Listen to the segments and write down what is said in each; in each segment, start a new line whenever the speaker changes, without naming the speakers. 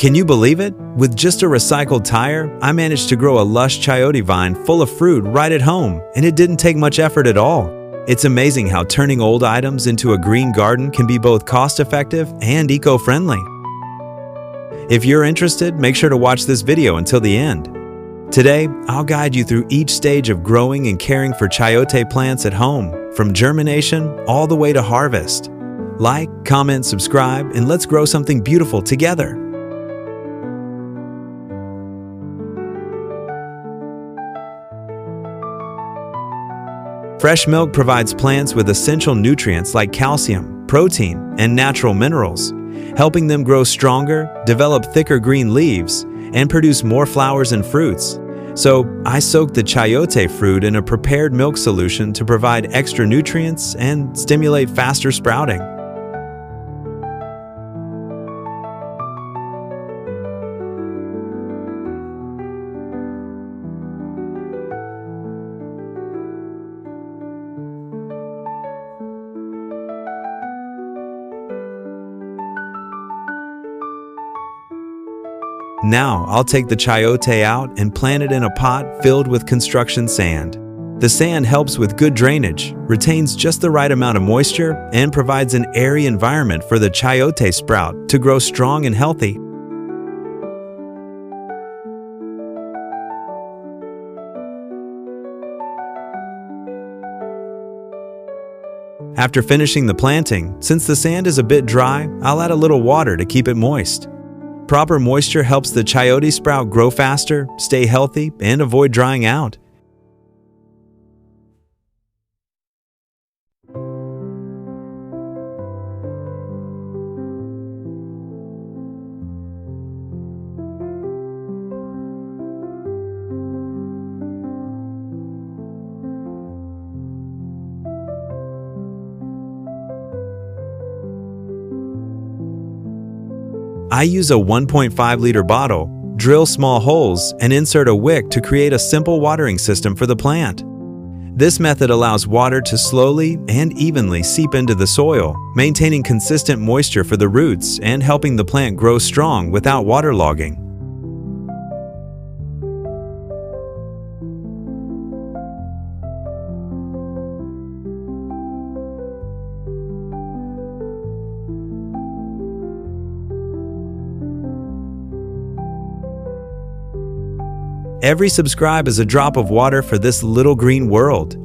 Can you believe it? With just a recycled tire, I managed to grow a lush chayote vine full of fruit right at home, and it didn't take much effort at all. It's amazing how turning old items into a green garden can be both cost-effective and eco-friendly. If you're interested, make sure to watch this video until the end. Today, I'll guide you through each stage of growing and caring for chayote plants at home, from germination all the way to harvest. Like, comment, subscribe, and let's grow something beautiful together. Fresh milk provides plants with essential nutrients like calcium, protein, and natural minerals, helping them grow stronger, develop thicker green leaves, and produce more flowers and fruits. So, I soaked the chayote fruit in a prepared milk solution to provide extra nutrients and stimulate faster sprouting. Now, I'll take the chayote out and plant it in a pot filled with construction sand. The sand helps with good drainage, retains just the right amount of moisture, and provides an airy environment for the chayote sprout to grow strong and healthy. After finishing the planting, since the sand is a bit dry, I'll add a little water to keep it moist. Proper moisture helps the chayote sprout grow faster, stay healthy, and avoid drying out. I use a 1.5-liter bottle, drill small holes, and insert a wick to create a simple watering system for the plant. This method allows water to slowly and evenly seep into the soil, maintaining consistent moisture for the roots and helping the plant grow strong without waterlogging. Every subscribe is a drop of water for this little green world.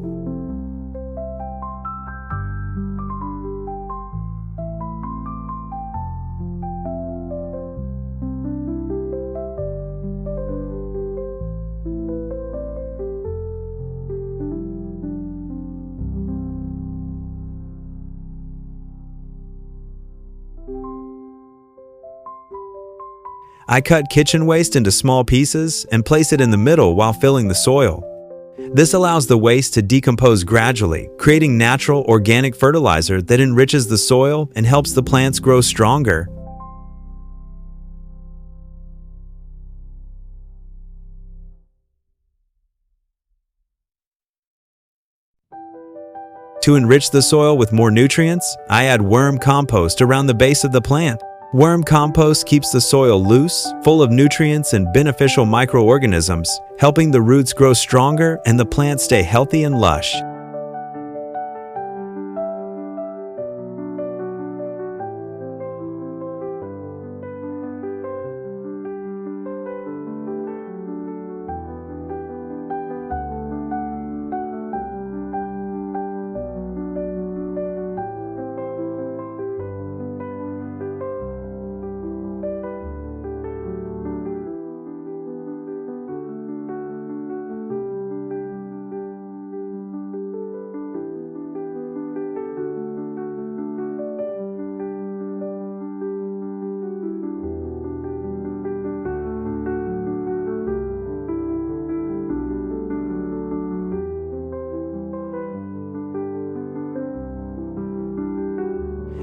I cut kitchen waste into small pieces and place it in the middle while filling the soil. This allows the waste to decompose gradually, creating natural organic fertilizer that enriches the soil and helps the plants grow stronger. To enrich the soil with more nutrients, I add worm compost around the base of the plant. Worm compost keeps the soil loose, full of nutrients and beneficial microorganisms, helping the roots grow stronger and the plant stay healthy and lush.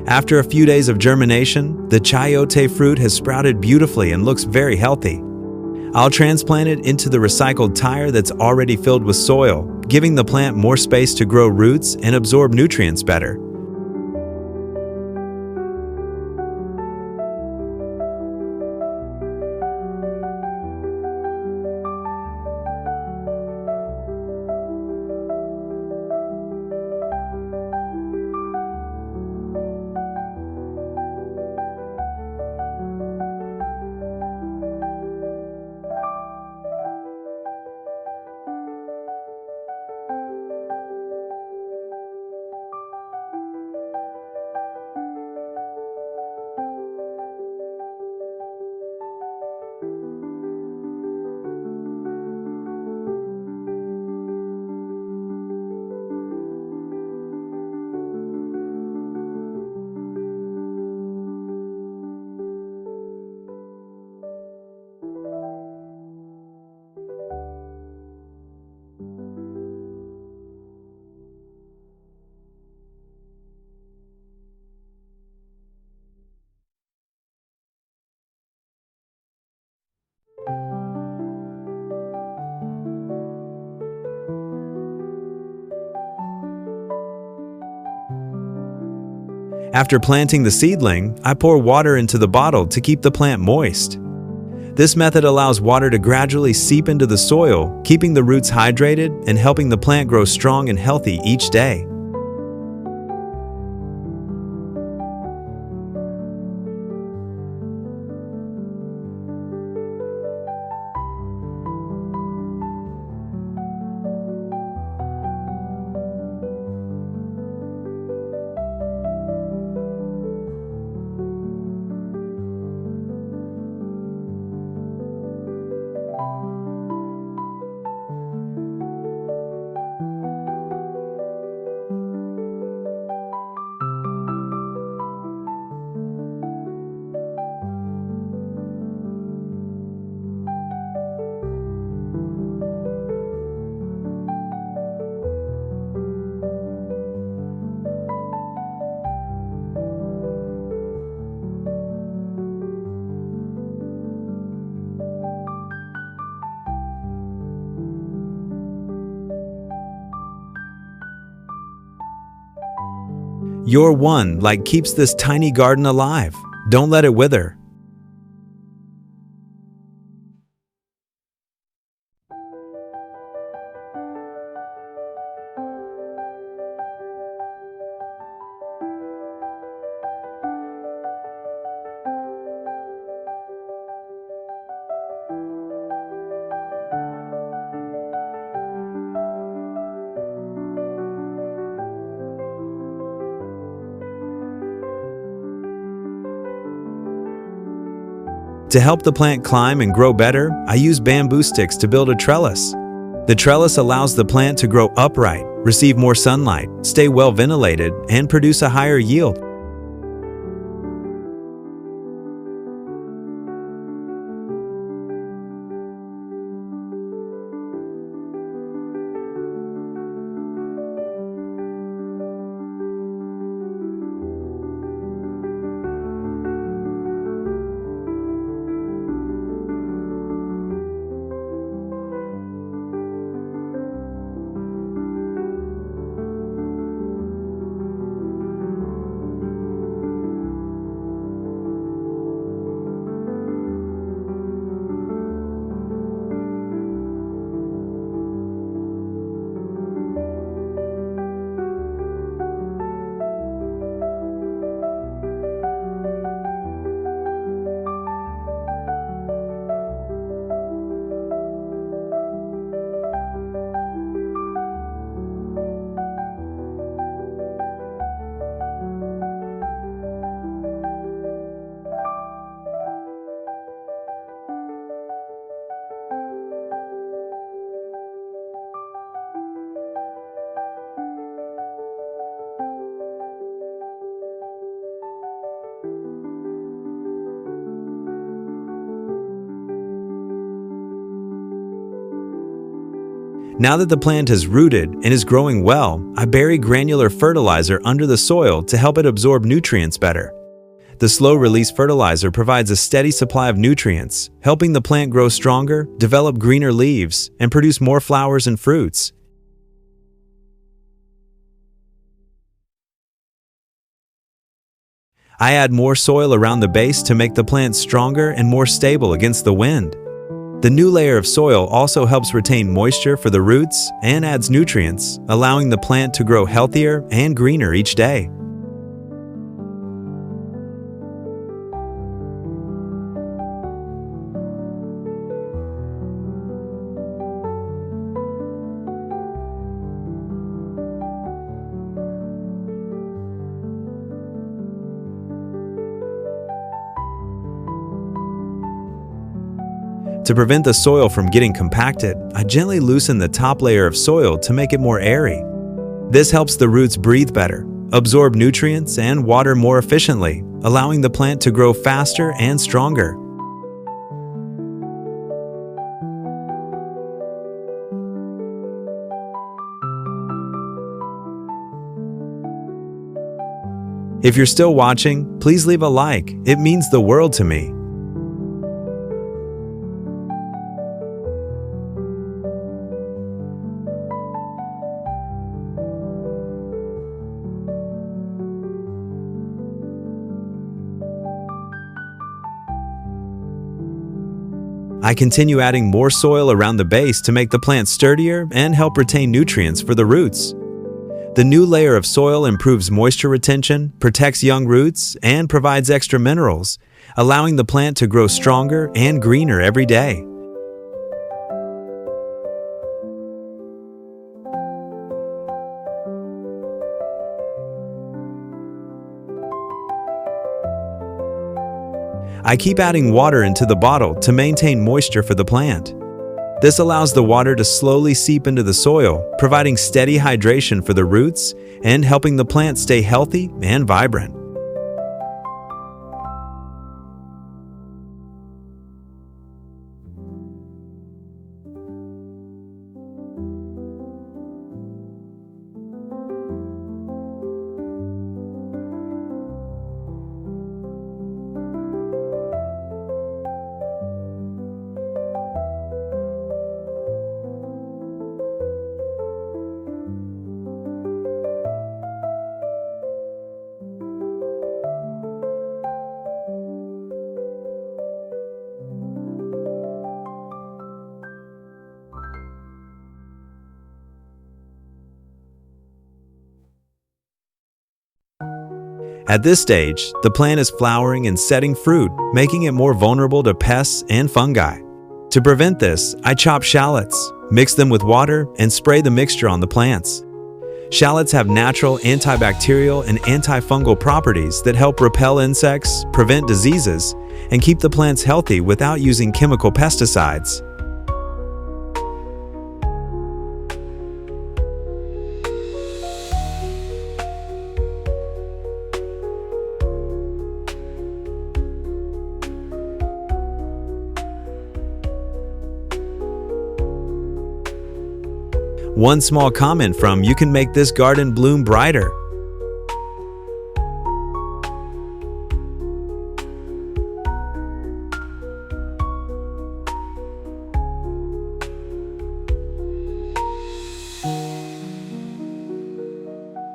After a few days of germination, the chayote fruit has sprouted beautifully and looks very healthy. I'll transplant it into the recycled tire that's already filled with soil, giving the plant more space to grow roots and absorb nutrients better. After planting the seedling, I pour water into the bottle to keep the plant moist. This method allows water to gradually seep into the soil, keeping the roots hydrated and helping the plant grow strong and healthy each day. Your one light keeps this tiny garden alive. Don't let it wither. To help the plant climb and grow better, I use bamboo sticks to build a trellis. The trellis allows the plant to grow upright, receive more sunlight, stay well ventilated, and produce a higher yield. Now that the plant is rooted and is growing well, I bury granular fertilizer under the soil to help it absorb nutrients better. The slow-release fertilizer provides a steady supply of nutrients, helping the plant grow stronger, develop greener leaves, and produce more flowers and fruits. I add more soil around the base to make the plant stronger and more stable against the wind. The new layer of soil also helps retain moisture for the roots and adds nutrients, allowing the plant to grow healthier and greener each day. To prevent the soil from getting compacted, I gently loosen the top layer of soil to make it more airy. This helps the roots breathe better, absorb nutrients, and water more efficiently, allowing the plant to grow faster and stronger. If you're still watching, please leave a like. It means the world to me. I continue adding more soil around the base to make the plant sturdier and help retain nutrients for the roots. The new layer of soil improves moisture retention, protects young roots, and provides extra minerals, allowing the plant to grow stronger and greener every day. I keep adding water into the bottle to maintain moisture for the plant. This allows the water to slowly seep into the soil, providing steady hydration for the roots and helping the plant stay healthy and vibrant. At this stage, the plant is flowering and setting fruit, making it more vulnerable to pests and fungi. To prevent this, I chop shallots, mix them with water, and spray the mixture on the plants. Shallots have natural antibacterial and antifungal properties that help repel insects, prevent diseases, and keep the plants healthy without using chemical pesticides. One small comment from you can make this garden bloom brighter.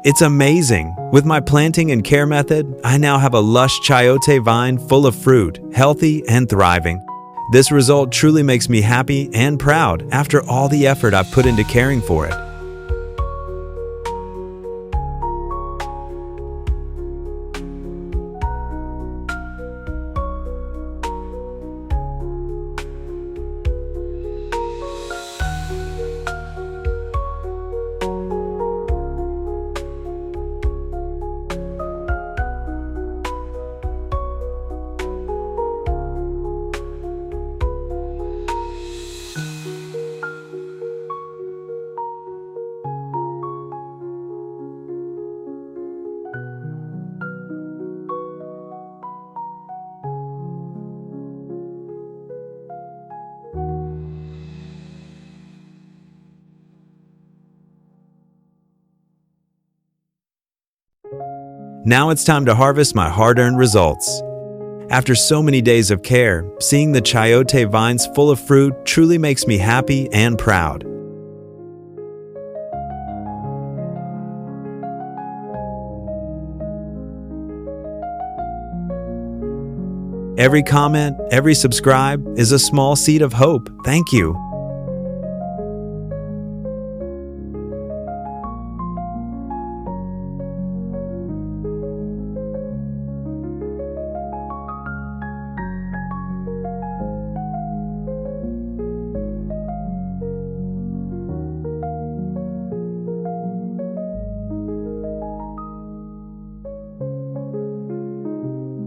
It's amazing! With my planting and care method, I now have a lush chayote vine full of fruit, healthy and thriving. This result truly makes me happy and proud after all the effort I've put into caring for it. Now it's time to harvest my hard-earned results. After so many days of care, seeing the chayote vines full of fruit truly makes me happy and proud. Every comment, every subscribe is a small seed of hope. Thank you.